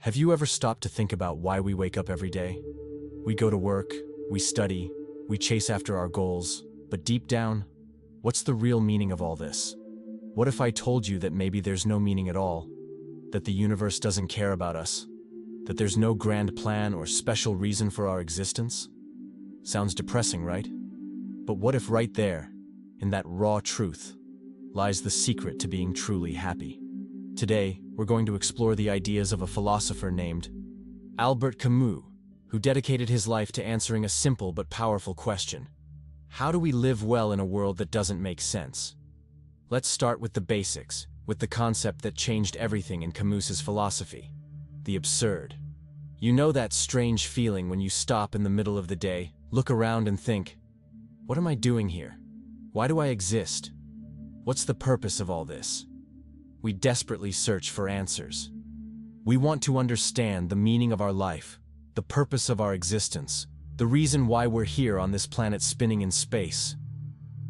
Have you ever stopped to think about why we wake up every day? We go to work, we study, we chase after our goals, but deep down, what's the real meaning of all this? What if I told you that maybe there's no meaning at all? That the universe doesn't care about us? That there's no grand plan or special reason for our existence? Sounds depressing, right? But what if right there, in that raw truth, lies the secret to being truly happy? Today, we're going to explore the ideas of a philosopher named Albert Camus, who dedicated his life to answering a simple but powerful question. How do we live well in a world that doesn't make sense? Let's start with the basics, with the concept that changed everything in Camus's philosophy: the absurd. You know that strange feeling when you stop in the middle of the day, look around and think, what am I doing here? Why do I exist? What's the purpose of all this? We desperately search for answers. We want to understand the meaning of our life, the purpose of our existence, the reason why we're here on this planet spinning in space.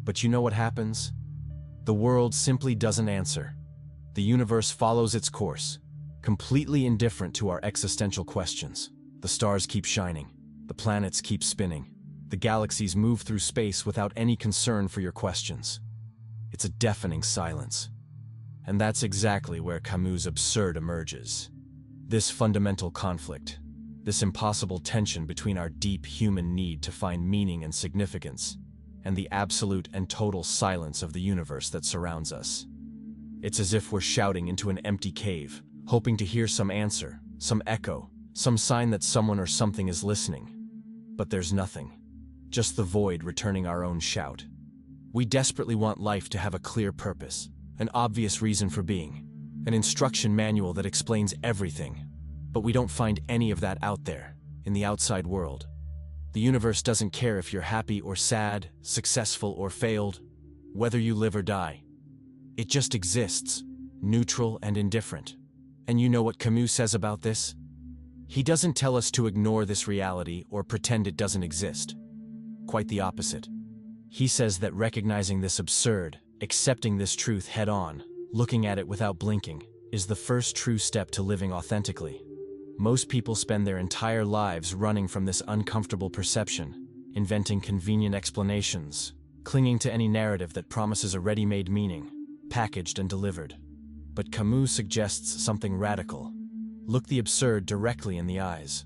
But you know what happens? The world simply doesn't answer. The universe follows its course, completely indifferent to our existential questions. The stars keep shining, the planets keep spinning, the galaxies move through space without any concern for your questions. It's a deafening silence. And that's exactly where Camus' absurd emerges. This fundamental conflict, this impossible tension between our deep human need to find meaning and significance, and the absolute and total silence of the universe that surrounds us. It's as if we're shouting into an empty cave, hoping to hear some answer, some echo, some sign that someone or something is listening. But there's nothing, just the void returning our own shout. We desperately want life to have a clear purpose, an obvious reason for being, an instruction manual that explains everything. But we don't find any of that out there, in the outside world. The universe doesn't care if you're happy or sad, successful or failed, whether you live or die. It just exists, neutral and indifferent. And you know what Camus says about this? He doesn't tell us to ignore this reality or pretend it doesn't exist. Quite the opposite. He says that recognizing this absurd, accepting this truth head-on, looking at it without blinking, is the first true step to living authentically. Most people spend their entire lives running from this uncomfortable perception, inventing convenient explanations, clinging to any narrative that promises a ready-made meaning, packaged and delivered. But Camus suggests something radical. Look the absurd directly in the eyes.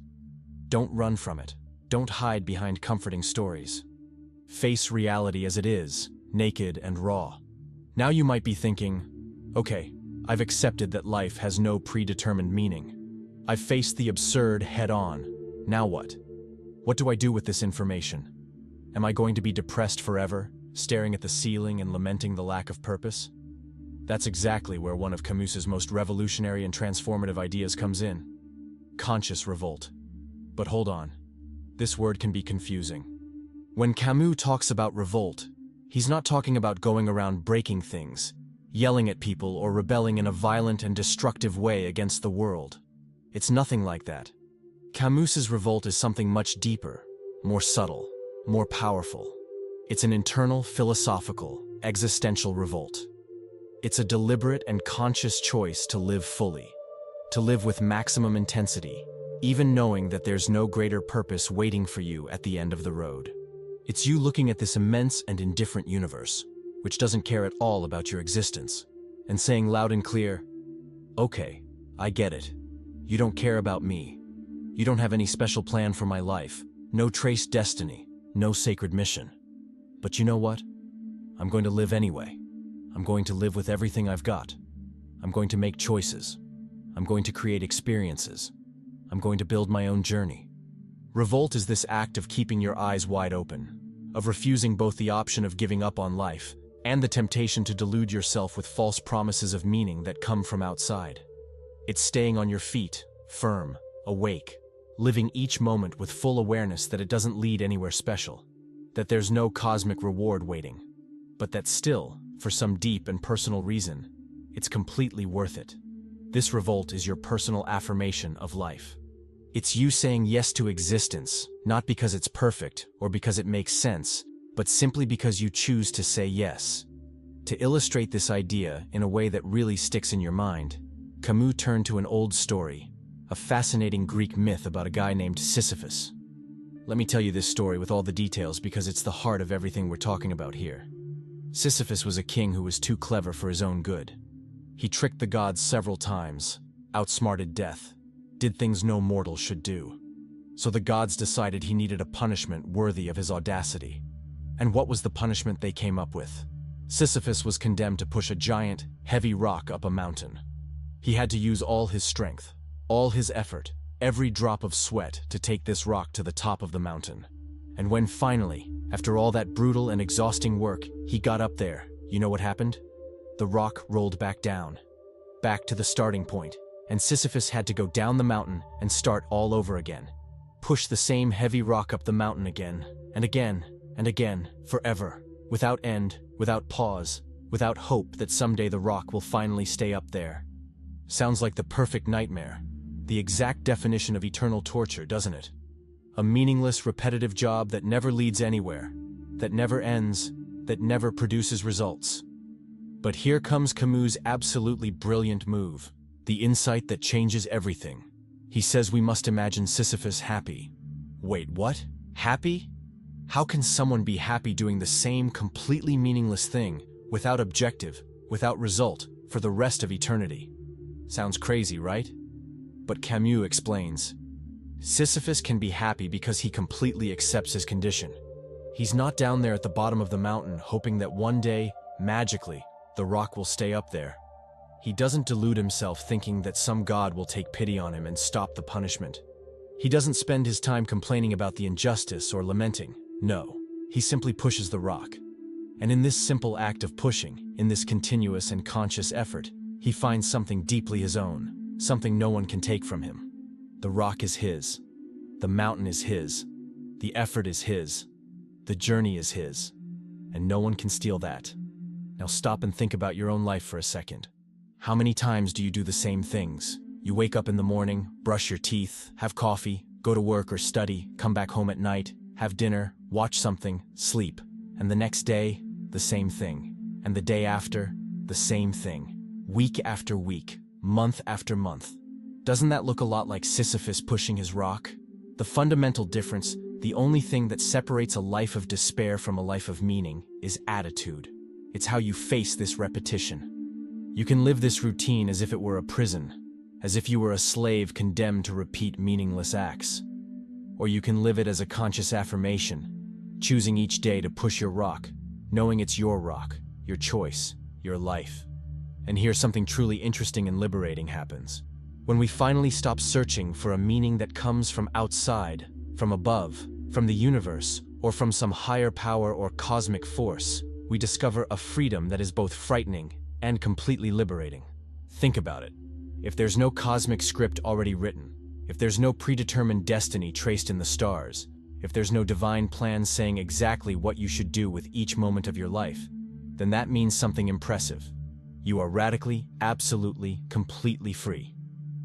Don't run from it. Don't hide behind comforting stories. Face reality as it is, naked and raw. Now you might be thinking, okay, I've accepted that life has no predetermined meaning. I've faced the absurd head-on. Now what? What do I do with this information? Am I going to be depressed forever, staring at the ceiling and lamenting the lack of purpose? That's exactly where one of Camus's most revolutionary and transformative ideas comes in: conscious revolt. But hold on. This word can be confusing. When Camus talks about revolt, he's not talking about going around breaking things, yelling at people, or rebelling in a violent and destructive way against the world. It's nothing like that. Camus's revolt is something much deeper, more subtle, more powerful. It's an internal, philosophical, existential revolt. It's a deliberate and conscious choice to live fully, to live with maximum intensity, even knowing that there's no greater purpose waiting for you at the end of the road. It's you looking at this immense and indifferent universe, which doesn't care at all about your existence, and saying loud and clear, okay, I get it. You don't care about me. You don't have any special plan for my life, no traced destiny, no sacred mission. But you know what? I'm going to live anyway. I'm going to live with everything I've got. I'm going to make choices. I'm going to create experiences. I'm going to build my own journey. Revolt is this act of keeping your eyes wide open, of refusing both the option of giving up on life and the temptation to delude yourself with false promises of meaning that come from outside. It's staying on your feet, firm, awake, living each moment with full awareness that it doesn't lead anywhere special, that there's no cosmic reward waiting, but that still, for some deep and personal reason, it's completely worth it. This revolt is your personal affirmation of life. It's you saying yes to existence, not because it's perfect or because it makes sense, but simply because you choose to say yes. To illustrate this idea in a way that really sticks in your mind, Camus turned to an old story, a fascinating Greek myth about a guy named Sisyphus. Let me tell you this story with all the details because it's the heart of everything we're talking about here. Sisyphus was a king who was too clever for his own good. He tricked the gods several times, outsmarted death, did things no mortal should do. So the gods decided he needed a punishment worthy of his audacity. And what was the punishment they came up with? Sisyphus was condemned to push a giant, heavy rock up a mountain. He had to use all his strength, all his effort, every drop of sweat to take this rock to the top of the mountain. And when finally, after all that brutal and exhausting work, he got up there, you know what happened? The rock rolled back down, back to the starting point, and Sisyphus had to go down the mountain and start all over again. Push the same heavy rock up the mountain again, and again, and again, forever, without end, without pause, without hope that someday the rock will finally stay up there. Sounds like the perfect nightmare, the exact definition of eternal torture, doesn't it? A meaningless, repetitive job that never leads anywhere, that never ends, that never produces results. But here comes Camus' absolutely brilliant move, the insight that changes everything. He says we must imagine Sisyphus happy. Wait, what? Happy? How can someone be happy doing the same completely meaningless thing, without objective, without result, for the rest of eternity? Sounds crazy, right? But Camus explains. Sisyphus can be happy because he completely accepts his condition. He's not down there at the bottom of the mountain hoping that one day, magically, the rock will stay up there. He doesn't delude himself thinking that some god will take pity on him and stop the punishment. He doesn't spend his time complaining about the injustice or lamenting. No, he simply pushes the rock. And in this simple act of pushing, in this continuous and conscious effort, he finds something deeply his own, something no one can take from him. The rock is his. The mountain is his. The effort is his. The journey is his. And no one can steal that. Now stop and think about your own life for a second. How many times do you do the same things? You wake up in the morning, brush your teeth, have coffee, go to work or study, come back home at night, have dinner, watch something, sleep. And the next day, the same thing. And the day after, the same thing. Week after week, month after month. Doesn't that look a lot like Sisyphus pushing his rock? The fundamental difference, the only thing that separates a life of despair from a life of meaning, is attitude. It's how you face this repetition. You can live this routine as if it were a prison, as if you were a slave condemned to repeat meaningless acts. Or you can live it as a conscious affirmation, choosing each day to push your rock, knowing it's your rock, your choice, your life. And here something truly interesting and liberating happens. When we finally stop searching for a meaning that comes from outside, from above, from the universe, or from some higher power or cosmic force, we discover a freedom that is both frightening and completely liberating. Think about it. If there's no cosmic script already written, if there's no predetermined destiny traced in the stars, if there's no divine plan saying exactly what you should do with each moment of your life, then that means something impressive. You are radically, absolutely, completely free.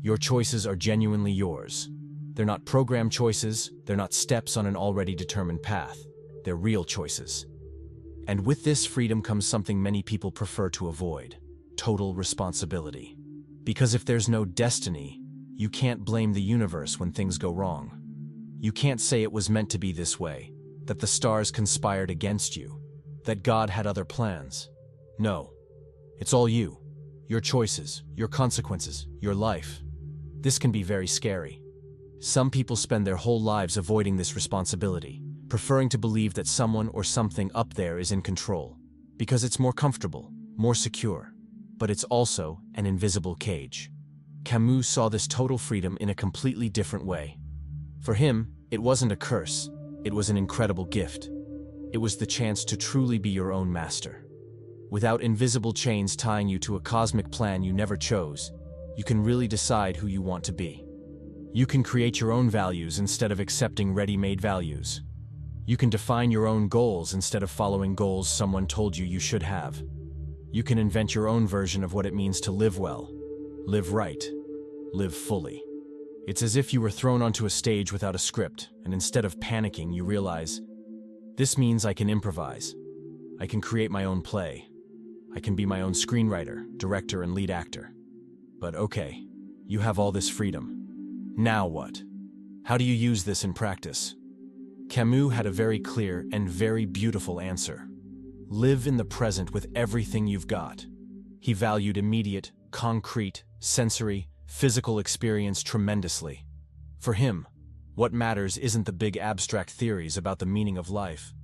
Your choices are genuinely yours. They're not programmed choices, they're not steps on an already determined path. They're real choices. And with this freedom comes something many people prefer to avoid: total responsibility. Because if there's no destiny, you can't blame the universe when things go wrong. You can't say it was meant to be this way, that the stars conspired against you, that God had other plans. No. It's all you. Your choices, your consequences, your life. This can be very scary. Some people spend their whole lives avoiding this responsibility, preferring to believe that someone or something up there is in control, because it's more comfortable, more secure. But it's also an invisible cage. Camus saw this total freedom in a completely different way. For him, it wasn't a curse, it was an incredible gift. It was the chance to truly be your own master. Without invisible chains tying you to a cosmic plan you never chose, you can really decide who you want to be. You can create your own values instead of accepting ready-made values. You can define your own goals instead of following goals someone told you should have. You can invent your own version of what it means to live well, live right, live fully. It's as if you were thrown onto a stage without a script, and instead of panicking, you realize, this means I can improvise. I can create my own play. I can be my own screenwriter, director, and lead actor. But okay, you have all this freedom. Now what? How do you use this in practice? Camus had a very clear and very beautiful answer. Live in the present with everything you've got. He valued immediate, concrete, sensory, physical experience tremendously. For him, what matters isn't the big abstract theories about the meaning of life,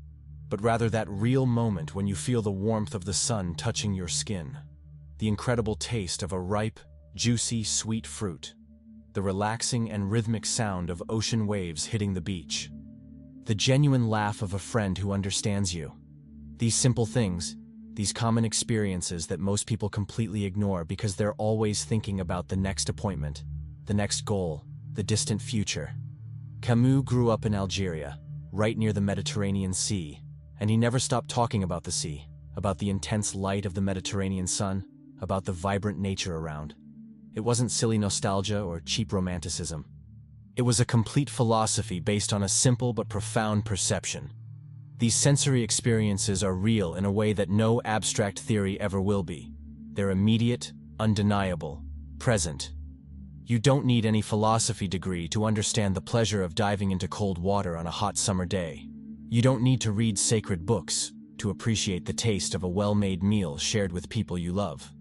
but rather that real moment when you feel the warmth of the sun touching your skin, the incredible taste of a ripe, juicy, sweet fruit, the relaxing and rhythmic sound of ocean waves hitting the beach, the genuine laugh of a friend who understands you. These simple things, these common experiences that most people completely ignore because they're always thinking about the next appointment, the next goal, the distant future. Camus grew up in Algeria, right near the Mediterranean Sea, and he never stopped talking about the sea, about the intense light of the Mediterranean sun, about the vibrant nature around. It wasn't silly nostalgia or cheap romanticism. It was a complete philosophy based on a simple but profound perception. These sensory experiences are real in a way that no abstract theory ever will be. They're immediate, undeniable, present. You don't need any philosophy degree to understand the pleasure of diving into cold water on a hot summer day. You don't need to read sacred books to appreciate the taste of a well-made meal shared with people you love.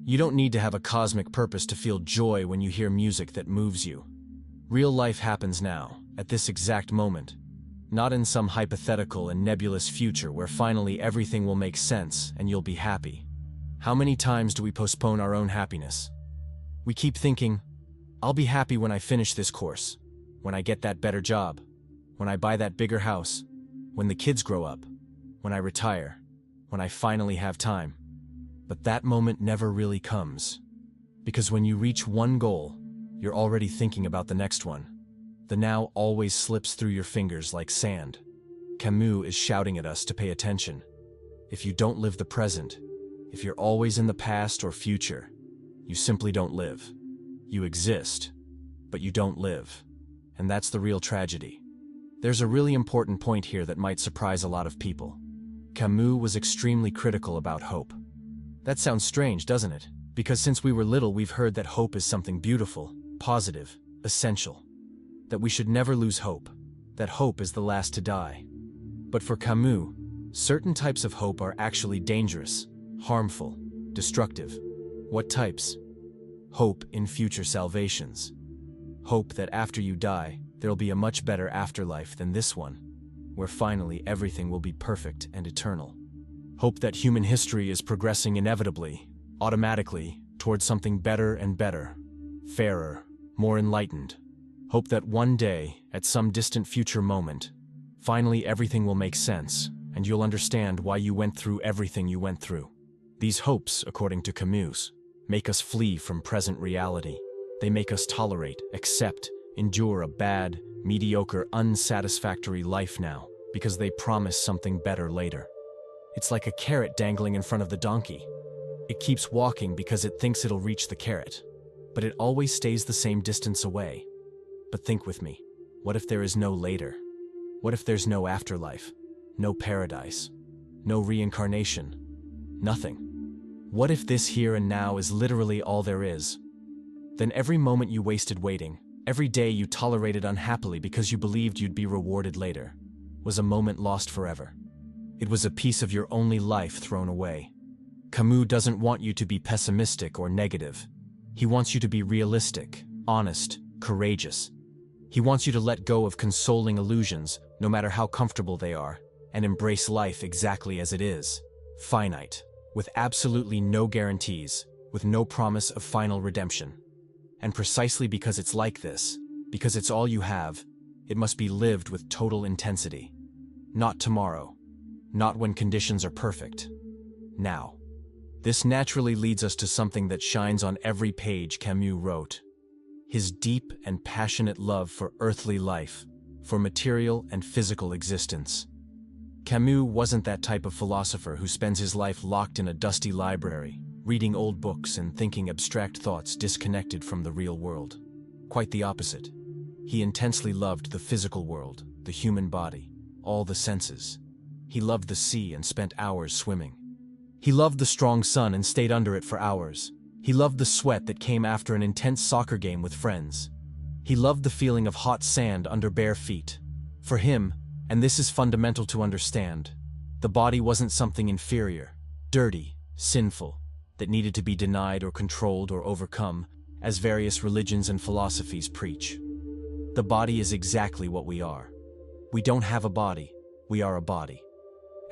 You don't need to have a cosmic purpose to feel joy when you hear music that moves you. Real life happens now, at this exact moment. Not in some hypothetical and nebulous future where finally everything will make sense and you'll be happy. How many times do we postpone our own happiness? We keep thinking, I'll be happy when I finish this course, when I get that better job, when I buy that bigger house, when the kids grow up, when I retire, when I finally have time. But that moment never really comes. Because when you reach one goal, you're already thinking about the next one. The now always slips through your fingers like sand. Camus is shouting at us to pay attention. If you don't live the present, if you're always in the past or future, you simply don't live. You exist, but you don't live. And that's the real tragedy. There's a really important point here that might surprise a lot of people. Camus was extremely critical about hope. That sounds strange, doesn't it? Because since we were little, we've heard that hope is something beautiful, positive, essential. That we should never lose hope. That hope is the last to die. But for Camus, certain types of hope are actually dangerous, harmful, destructive. What types? Hope in future salvations. Hope that after you die, there'll be a much better afterlife than this one, where finally everything will be perfect and eternal. Hope that human history is progressing inevitably, automatically, towards something better and better, fairer, more enlightened. Hope that one day, at some distant future moment, finally everything will make sense, and you'll understand why you went through everything you went through. These hopes, according to Camus, make us flee from present reality. They make us tolerate, accept, endure a bad, mediocre, unsatisfactory life now, because they promise something better later. It's like a carrot dangling in front of the donkey. It keeps walking because it thinks it'll reach the carrot, but it always stays the same distance away. But think with me, what if there is no later? What if there's no afterlife? No paradise? No reincarnation? Nothing? What if this here and now is literally all there is? Then every moment you wasted waiting, every day you tolerated unhappily because you believed you'd be rewarded later, was a moment lost forever. It was a piece of your only life thrown away. Camus doesn't want you to be pessimistic or negative. He wants you to be realistic, honest, courageous. He wants you to let go of consoling illusions, no matter how comfortable they are, and embrace life exactly as it is, finite, with absolutely no guarantees, with no promise of final redemption. And precisely because it's like this, because it's all you have, it must be lived with total intensity. Not tomorrow. Not when conditions are perfect. Now. This naturally leads us to something that shines on every page Camus wrote. His deep and passionate love for earthly life, for material and physical existence. Camus wasn't that type of philosopher who spends his life locked in a dusty library, reading old books and thinking abstract thoughts disconnected from the real world. Quite the opposite. He intensely loved the physical world, the human body, all the senses. He loved the sea and spent hours swimming. He loved the strong sun and stayed under it for hours. He loved the sweat that came after an intense soccer game with friends. He loved the feeling of hot sand under bare feet. For him, and this is fundamental to understand, the body wasn't something inferior, dirty, sinful, that needed to be denied or controlled or overcome, as various religions and philosophies preach. The body is exactly what we are. We don't have a body, we are a body.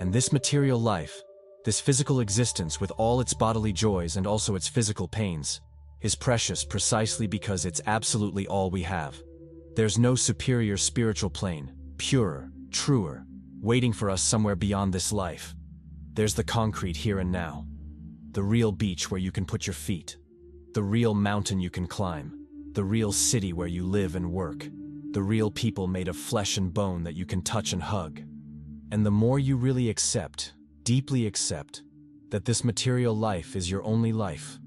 And this material life, this physical existence with all its bodily joys and also its physical pains, is precious precisely because it's absolutely all we have. There's no superior spiritual plane, purer, truer, waiting for us somewhere beyond this life. There's the concrete here and now. The real beach where you can put your feet. The real mountain you can climb. The real city where you live and work. The real people made of flesh and bone that you can touch and hug. And the more you really accept, deeply accept, that this material life is your only life,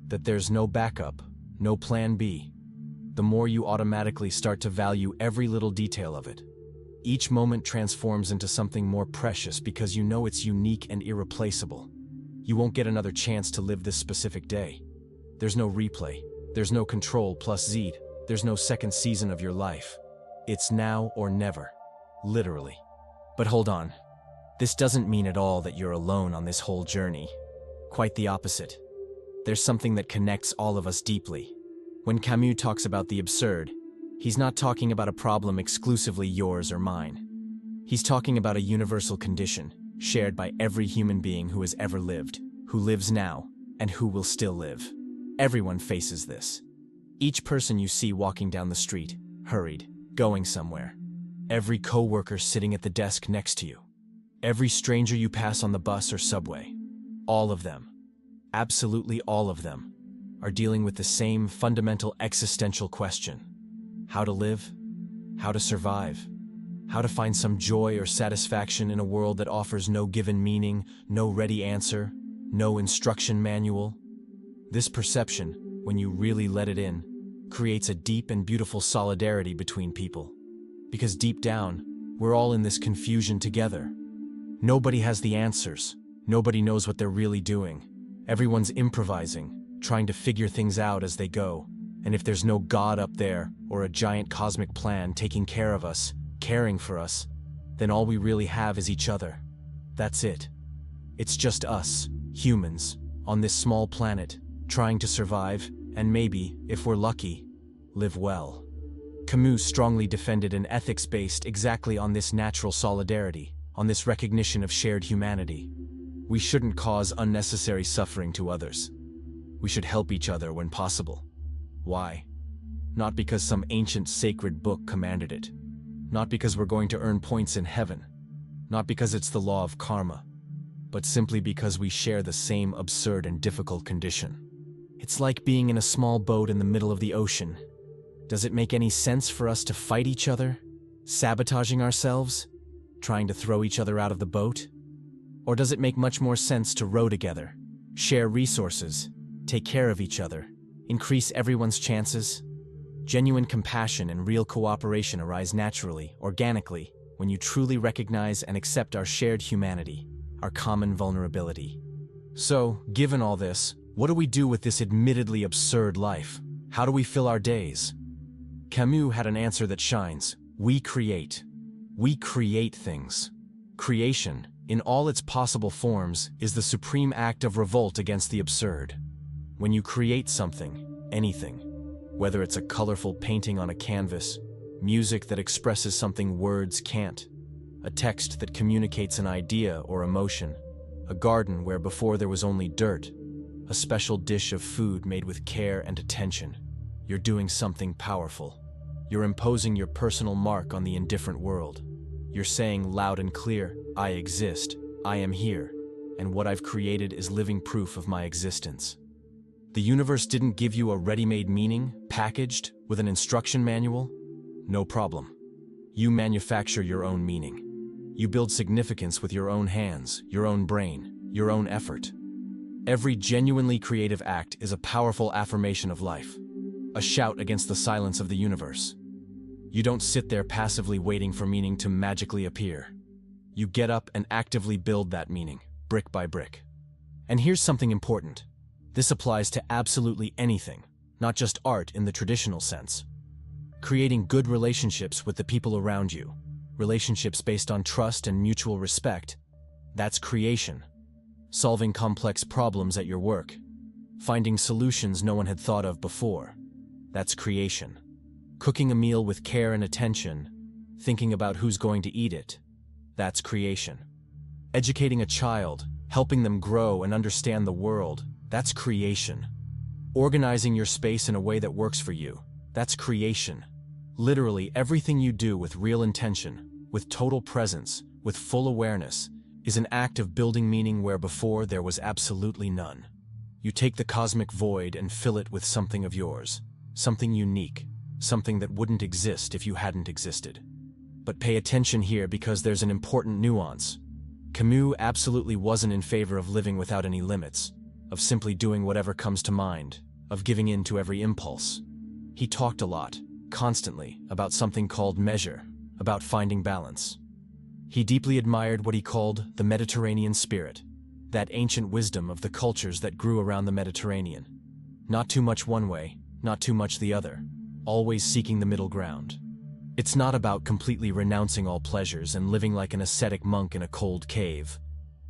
that there's no backup, no plan B, the more you automatically start to value every little detail of it. Each moment transforms into something more precious because you know it's unique and irreplaceable. You won't get another chance to live this specific day. There's no replay. There's no Control plus Z. There's no second season of your life. It's now or never. Literally. But hold on. This doesn't mean at all that you're alone on this whole journey. Quite the opposite. There's something that connects all of us deeply. When Camus talks about the absurd, he's not talking about a problem exclusively yours or mine. He's talking about a universal condition, shared by every human being who has ever lived, who lives now, and who will still live. Everyone faces this. Each person you see walking down the street, hurried, going somewhere. Every coworker sitting at the desk next to you. Every stranger you pass on the bus or subway. All of them, absolutely all of them, are dealing with the same fundamental existential question. How to live? How to survive? How to find some joy or satisfaction in a world that offers no given meaning, no ready answer, no instruction manual? This perception, when you really let it in, creates a deep and beautiful solidarity between people. Because deep down, we're all in this confusion together. Nobody has the answers. Nobody knows what they're really doing. Everyone's improvising, trying to figure things out as they go. And if there's no God up there, or a giant cosmic plan taking care of us, caring for us, then all we really have is each other. That's it. It's just us, humans, on this small planet, trying to survive, and maybe, if we're lucky, live well. Camus strongly defended an ethics based exactly on this natural solidarity, on this recognition of shared humanity. We shouldn't cause unnecessary suffering to others. We should help each other when possible. Why? Not because some ancient sacred book commanded it. Not because we're going to earn points in heaven. Not because it's the law of karma. But simply because we share the same absurd and difficult condition. It's like being in a small boat in the middle of the ocean. Does it make any sense for us to fight each other? Sabotaging ourselves? Trying to throw each other out of the boat? Or does it make much more sense to row together, share resources, take care of each other, increase everyone's chances? Genuine compassion and real cooperation arise naturally, organically, when you truly recognize and accept our shared humanity, our common vulnerability. So, given all this, what do we do with this admittedly absurd life? How do we fill our days? Camus had an answer that shines. We create. We create things. Creation, in all its possible forms, is the supreme act of revolt against the absurd. When you create something, anything, whether it's a colorful painting on a canvas, music that expresses something words can't, a text that communicates an idea or emotion, a garden where before there was only dirt, a special dish of food made with care and attention, you're doing something powerful. You're imposing your personal mark on the indifferent world. You're saying loud and clear, I exist, I am here, and what I've created is living proof of my existence. The universe didn't give you a ready-made meaning, packaged, with an instruction manual? No problem. You manufacture your own meaning. You build significance with your own hands, your own brain, your own effort. Every genuinely creative act is a powerful affirmation of life, a shout against the silence of the universe. You don't sit there passively waiting for meaning to magically appear. You get up and actively build that meaning, brick by brick. And here's something important. This applies to absolutely anything, not just art in the traditional sense. Creating good relationships with the people around you, relationships based on trust and mutual respect, that's creation. Solving complex problems at your work, finding solutions no one had thought of before, that's creation. Cooking a meal with care and attention, thinking about who's going to eat it, that's creation. Educating a child, helping them grow and understand the world, that's creation. Organizing your space in a way that works for you, that's creation. Literally everything you do with real intention, with total presence, with full awareness, is an act of building meaning where before there was absolutely none. You take the cosmic void and fill it with something of yours, something unique, something that wouldn't exist if you hadn't existed. But pay attention here because there's an important nuance. Camus absolutely wasn't in favor of living without any limits, of simply doing whatever comes to mind, of giving in to every impulse. He talked a lot, constantly, about something called measure, about finding balance. He deeply admired what he called the Mediterranean spirit, that ancient wisdom of the cultures that grew around the Mediterranean. Not too much one way, not too much the other, always seeking the middle ground. It's not about completely renouncing all pleasures and living like an ascetic monk in a cold cave,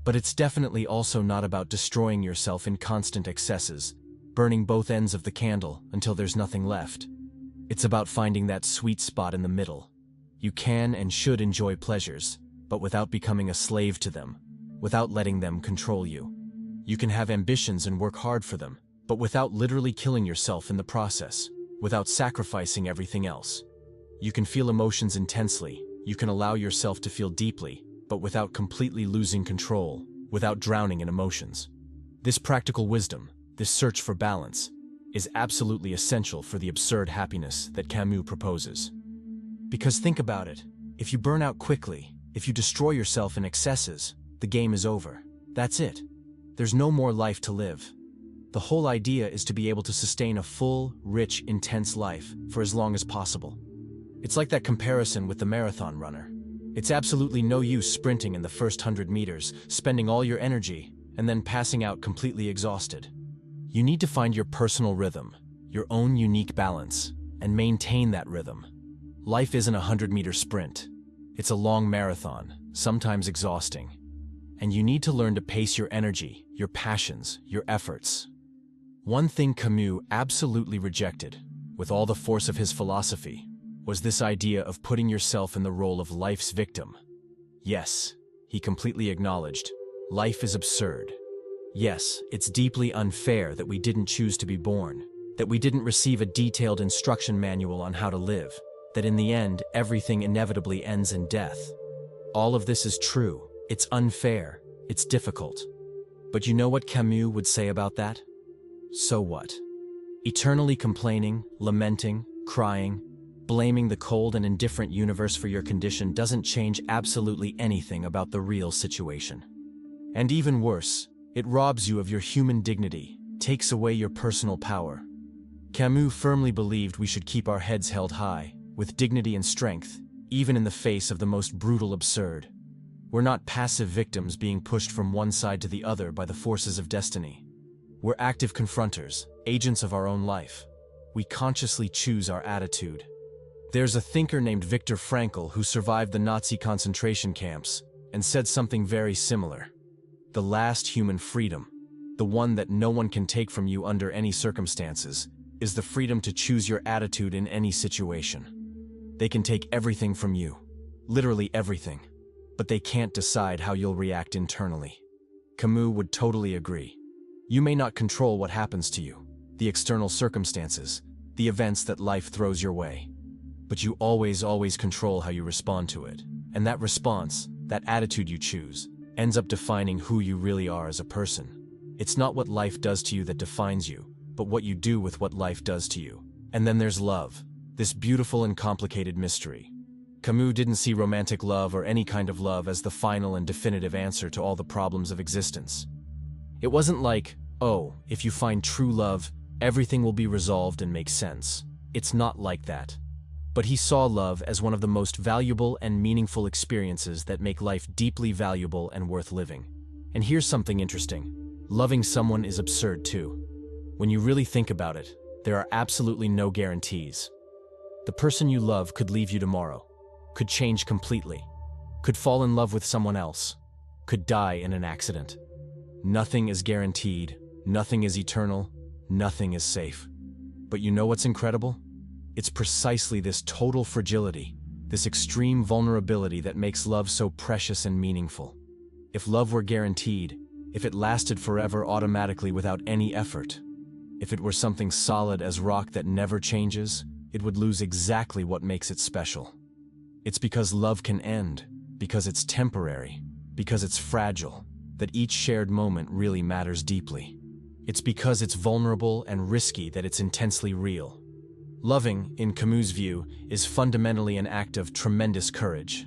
but it's definitely also not about destroying yourself in constant excesses, burning both ends of the candle until there's nothing left. It's about finding that sweet spot in the middle. You can and should enjoy pleasures, but without becoming a slave to them, without letting them control you. You can have ambitions and work hard for them, but without literally killing yourself in the process, without sacrificing everything else. You can feel emotions intensely, you can allow yourself to feel deeply, but without completely losing control, without drowning in emotions. This practical wisdom, this search for balance, is absolutely essential for the absurd happiness that Camus proposes. Because think about it, if you burn out quickly, if you destroy yourself in excesses, the game is over. That's it. There's no more life to live. The whole idea is to be able to sustain a full, rich, intense life for as long as possible. It's like that comparison with the marathon runner. It's absolutely no use sprinting in the first 100 meters, spending all your energy, and then passing out completely exhausted. You need to find your personal rhythm, your own unique balance, and maintain that rhythm. Life isn't a 100-meter sprint. It's a long marathon, sometimes exhausting. And you need to learn to pace your energy, your passions, your efforts. One thing Camus absolutely rejected, with all the force of his philosophy, was this idea of putting yourself in the role of life's victim. Yes, he completely acknowledged, life is absurd. Yes, it's deeply unfair that we didn't choose to be born, that we didn't receive a detailed instruction manual on how to live, that in the end, everything inevitably ends in death. All of this is true. It's unfair. It's difficult. But you know what Camus would say about that? So what? Eternally complaining, lamenting, crying, blaming the cold and indifferent universe for your condition doesn't change absolutely anything about the real situation. And even worse, it robs you of your human dignity, takes away your personal power. Camus firmly believed we should keep our heads held high, with dignity and strength, even in the face of the most brutal absurd. We're not passive victims being pushed from one side to the other by the forces of destiny. We're active confronters, agents of our own life. We consciously choose our attitude. There's a thinker named Viktor Frankl who survived the Nazi concentration camps and said something very similar. The last human freedom, the one that no one can take from you under any circumstances, is the freedom to choose your attitude in any situation. They can take everything from you, literally everything, but they can't decide how you'll react internally. Camus would totally agree. You may not control what happens to you, the external circumstances, the events that life throws your way. But you always control how you respond to it. And that response, that attitude you choose, ends up defining who you really are as a person. It's not what life does to you that defines you, but what you do with what life does to you. And then there's love, this beautiful and complicated mystery. Camus didn't see romantic love or any kind of love as the final and definitive answer to all the problems of existence. It wasn't like, oh, if you find true love, everything will be resolved and make sense. It's not like that. But he saw love as one of the most valuable and meaningful experiences that make life deeply valuable and worth living. And here's something interesting. Loving someone is absurd too. When you really think about it, there are absolutely no guarantees. The person you love could leave you tomorrow, could change completely, could fall in love with someone else, could die in an accident. Nothing is guaranteed, nothing is eternal, nothing is safe. But you know what's incredible? It's precisely this total fragility, this extreme vulnerability that makes love so precious and meaningful. If love were guaranteed, if it lasted forever automatically without any effort, if it were something solid as rock that never changes, it would lose exactly what makes it special. It's because love can end, because it's temporary, because it's fragile, that each shared moment really matters deeply. It's because it's vulnerable and risky that it's intensely real. Loving, in Camus' view, is fundamentally an act of tremendous courage.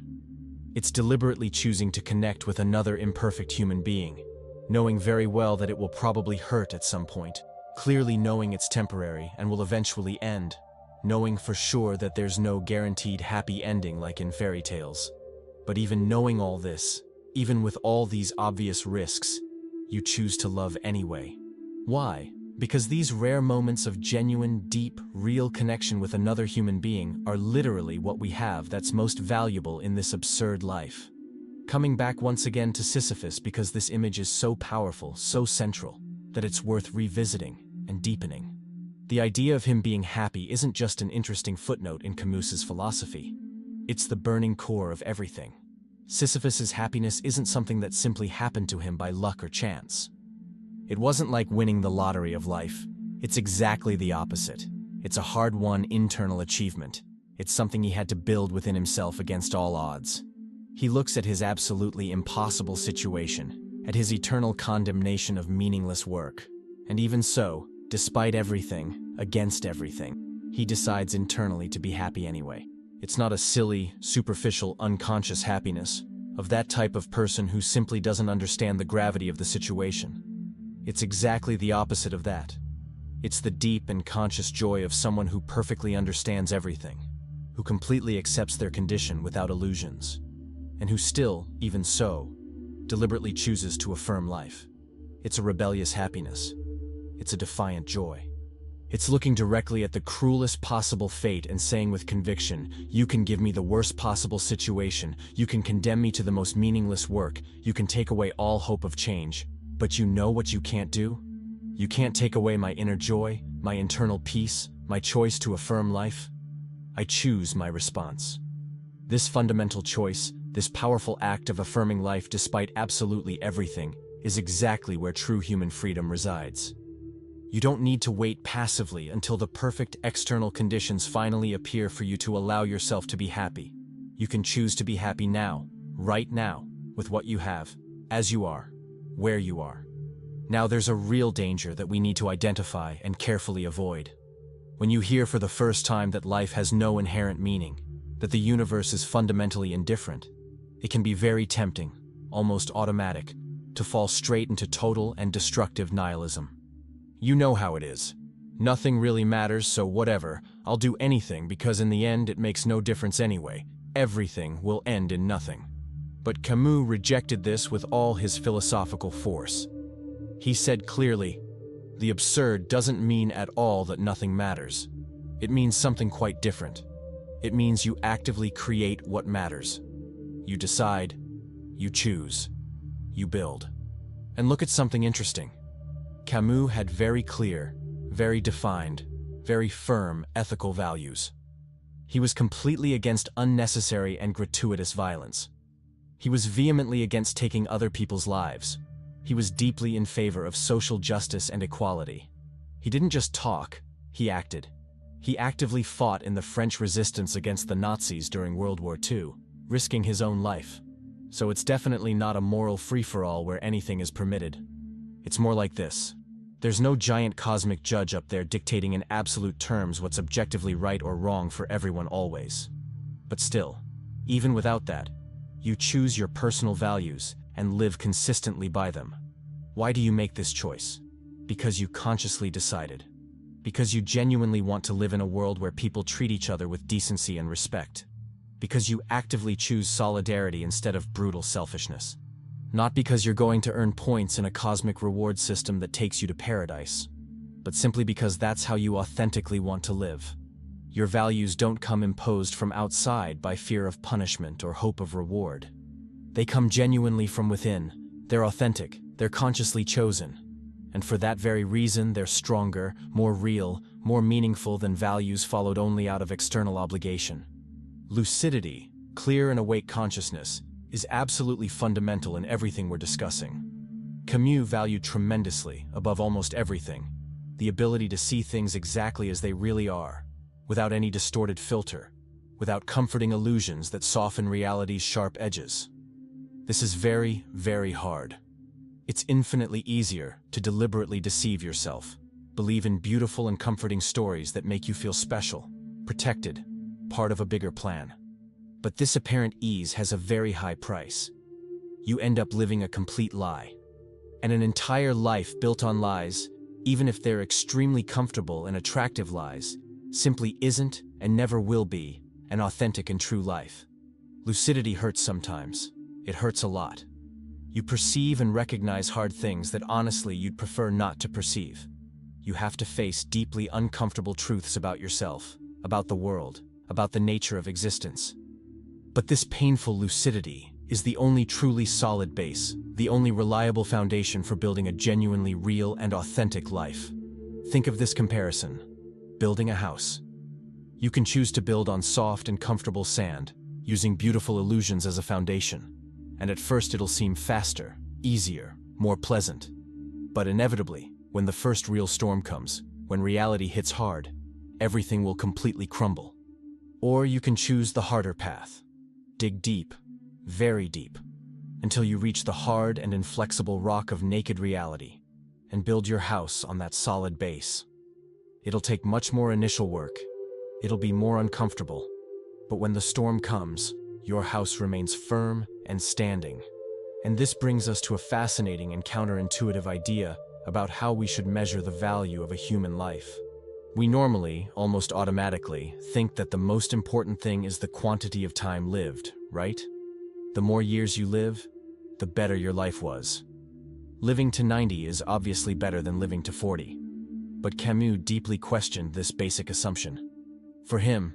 It's deliberately choosing to connect with another imperfect human being, knowing very well that it will probably hurt at some point, clearly knowing it's temporary and will eventually end, knowing for sure that there's no guaranteed happy ending like in fairy tales. But even knowing all this, even with all these obvious risks, you choose to love anyway. Why? Because these rare moments of genuine, deep, real connection with another human being are literally what we have that's most valuable in this absurd life. Coming back once again to Sisyphus because this image is so powerful, so central, that it's worth revisiting and deepening. The idea of him being happy isn't just an interesting footnote in Camus's philosophy. It's the burning core of everything. Sisyphus's happiness isn't something that simply happened to him by luck or chance. It wasn't like winning the lottery of life. It's exactly the opposite. It's a hard-won internal achievement. It's something he had to build within himself against all odds. He looks at his absolutely impossible situation, at his eternal condemnation of meaningless work. And even so, despite everything, against everything, he decides internally to be happy anyway. It's not a silly, superficial, unconscious happiness of that type of person who simply doesn't understand the gravity of the situation. It's exactly the opposite of that. It's the deep and conscious joy of someone who perfectly understands everything, who completely accepts their condition without illusions, and who still, even so, deliberately chooses to affirm life. It's a rebellious happiness. It's a defiant joy. It's looking directly at the cruelest possible fate and saying with conviction, you can give me the worst possible situation, you can condemn me to the most meaningless work, you can take away all hope of change, but you know what you can't do? You can't take away my inner joy, my internal peace, my choice to affirm life. I choose my response. This fundamental choice, this powerful act of affirming life despite absolutely everything, is exactly where true human freedom resides. You don't need to wait passively until the perfect external conditions finally appear for you to allow yourself to be happy. You can choose to be happy now, right now, with what you have, as you are, where you are. Now there's a real danger that we need to identify and carefully avoid. When you hear for the first time that life has no inherent meaning, that the universe is fundamentally indifferent, it can be very tempting, almost automatic, to fall straight into total and destructive nihilism. You know how it is. Nothing really matters, so whatever, I'll do anything because in the end it makes no difference anyway. Everything will end in nothing. But Camus rejected this with all his philosophical force. He said clearly, the absurd doesn't mean at all that nothing matters. It means something quite different. It means you actively create what matters. You decide, you choose, you build. And look at something interesting. Camus had very clear, very defined, very firm ethical values. He was completely against unnecessary and gratuitous violence. He was vehemently against taking other people's lives. He was deeply in favor of social justice and equality. He didn't just talk, he acted. He actively fought in the French resistance against the Nazis during World War II, risking his own life. So it's definitely not a moral free-for-all where anything is permitted. It's more like this. There's no giant cosmic judge up there dictating in absolute terms what's objectively right or wrong for everyone always. But still, even without that, you choose your personal values and live consistently by them. Why do you make this choice? Because you consciously decided. Because you genuinely want to live in a world where people treat each other with decency and respect. Because you actively choose solidarity instead of brutal selfishness. Not because you're going to earn points in a cosmic reward system that takes you to paradise, but simply because that's how you authentically want to live. Your values don't come imposed from outside by fear of punishment or hope of reward. They come genuinely from within. They're authentic, they're consciously chosen. And for that very reason, they're stronger, more real, more meaningful than values followed only out of external obligation. Lucidity, clear and awake consciousness, is absolutely fundamental in everything we're discussing. Camus valued tremendously, above almost everything, the ability to see things exactly as they really are, without any distorted filter, without comforting illusions that soften reality's sharp edges. This is very, very hard. It's infinitely easier to deliberately deceive yourself, believe in beautiful and comforting stories that make you feel special, protected, part of a bigger plan. But this apparent ease has a very high price. You end up living a complete lie. And an entire life built on lies, even if they're extremely comfortable and attractive lies, simply isn't and never will be an authentic and true life. Lucidity hurts sometimes. It hurts a lot. You perceive and recognize hard things that honestly you'd prefer not to perceive. You have to face deeply uncomfortable truths about yourself, about the world, about the nature of existence. But this painful lucidity is the only truly solid base, the only reliable foundation for building a genuinely real and authentic life. Think of this comparison. Building a house. You can choose to build on soft and comfortable sand, using beautiful illusions as a foundation. And at first it'll seem faster, easier, more pleasant. But inevitably, when the first real storm comes, when reality hits hard, everything will completely crumble. Or you can choose the harder path. Dig deep, very deep, until you reach the hard and inflexible rock of naked reality, and build your house on that solid base. It'll take much more initial work. It'll be more uncomfortable. But when the storm comes, your house remains firm and standing. And this brings us to a fascinating and counterintuitive idea about how we should measure the value of a human life. We normally, almost automatically, think that the most important thing is the quantity of time lived, right? The more years you live, the better your life was. Living to 90 is obviously better than living to 40. But Camus deeply questioned this basic assumption. For him,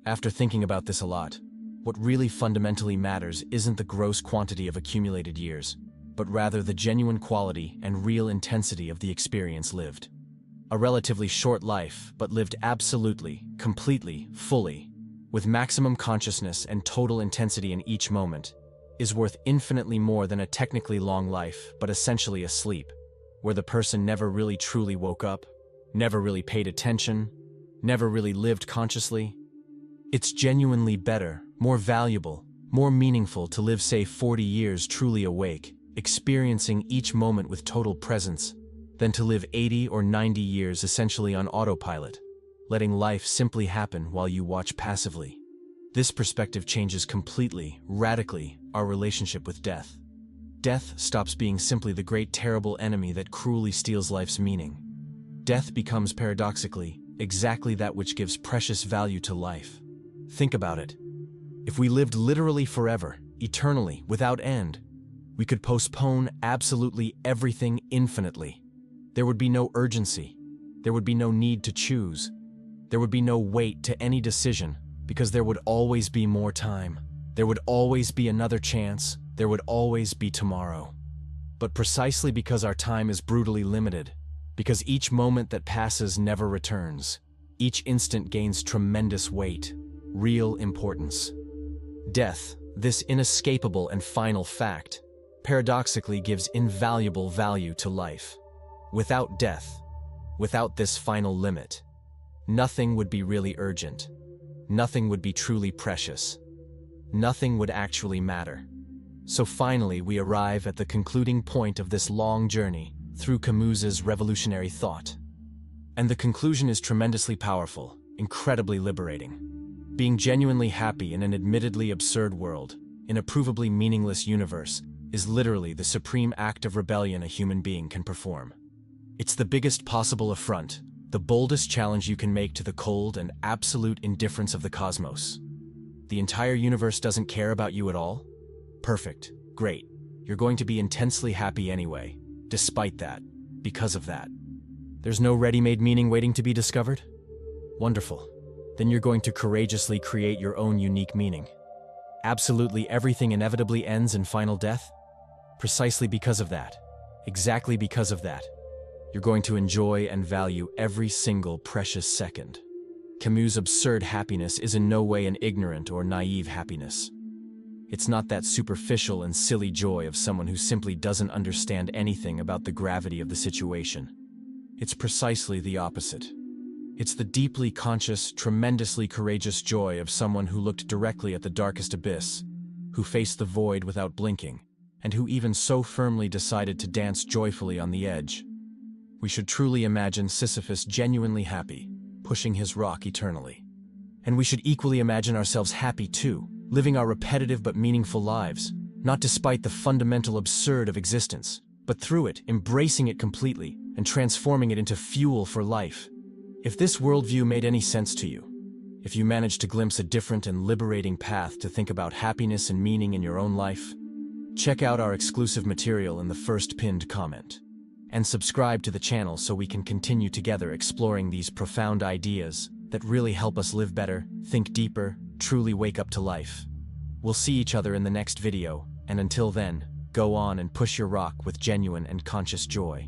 after thinking about this a lot, what really fundamentally matters isn't the gross quantity of accumulated years, but rather the genuine quality and real intensity of the experience lived. A relatively short life, but lived absolutely, completely, fully, with maximum consciousness and total intensity in each moment, is worth infinitely more than a technically long life, but essentially a sleep, where the person never really truly woke up, never really paid attention, never really lived consciously. It's genuinely better, more valuable, more meaningful to live, say, 40 years truly awake, experiencing each moment with total presence, than to live 80 or 90 years essentially on autopilot, letting life simply happen while you watch passively. This perspective changes completely, radically, our relationship with death. Death stops being simply the great terrible enemy that cruelly steals life's meaning. Death becomes, paradoxically, exactly that which gives precious value to life. Think about it. If we lived literally forever, eternally, without end, we could postpone absolutely everything infinitely. There would be no urgency. There would be no need to choose. There would be no weight to any decision, because there would always be more time. There would always be another chance. There would always be tomorrow. But precisely because our time is brutally limited, because each moment that passes never returns, each instant gains tremendous weight, real importance. Death, this inescapable and final fact, paradoxically gives invaluable value to life. Without death, without this final limit, nothing would be really urgent. Nothing would be truly precious. Nothing would actually matter. So finally, we arrive at the concluding point of this long journey through Camus's revolutionary thought. And the conclusion is tremendously powerful, incredibly liberating. Being genuinely happy in an admittedly absurd world, in a provably meaningless universe, is literally the supreme act of rebellion a human being can perform. It's the biggest possible affront, the boldest challenge you can make to the cold and absolute indifference of the cosmos. The entire universe doesn't care about you at all? Perfect. Great. You're going to be intensely happy anyway, despite that, because of that. There's no ready-made meaning waiting to be discovered? Wonderful. then you're going to courageously create your own unique meaning. Absolutely everything inevitably ends in final death? Precisely because of that. Exactly because of that. You're going to enjoy and value every single precious second. Camus' absurd happiness is in no way an ignorant or naive happiness. It's not that superficial and silly joy of someone who simply doesn't understand anything about the gravity of the situation. It's precisely the opposite. It's the deeply conscious, tremendously courageous joy of someone who looked directly at the darkest abyss, who faced the void without blinking, and who even so firmly decided to dance joyfully on the edge. We should truly imagine Sisyphus genuinely happy, pushing his rock eternally. And we should equally imagine ourselves happy too, living our repetitive but meaningful lives, not despite the fundamental absurd of existence, but through it, embracing it completely, and transforming it into fuel for life. If this worldview made any sense to you, if you managed to glimpse a different and liberating path to think about happiness and meaning in your own life, check out our exclusive material in the first pinned comment. And subscribe to the channel so we can continue together exploring these profound ideas that really help us live better, think deeper, truly wake up to life. We'll see each other in the next video, and until then, go on and push your rock with genuine and conscious joy.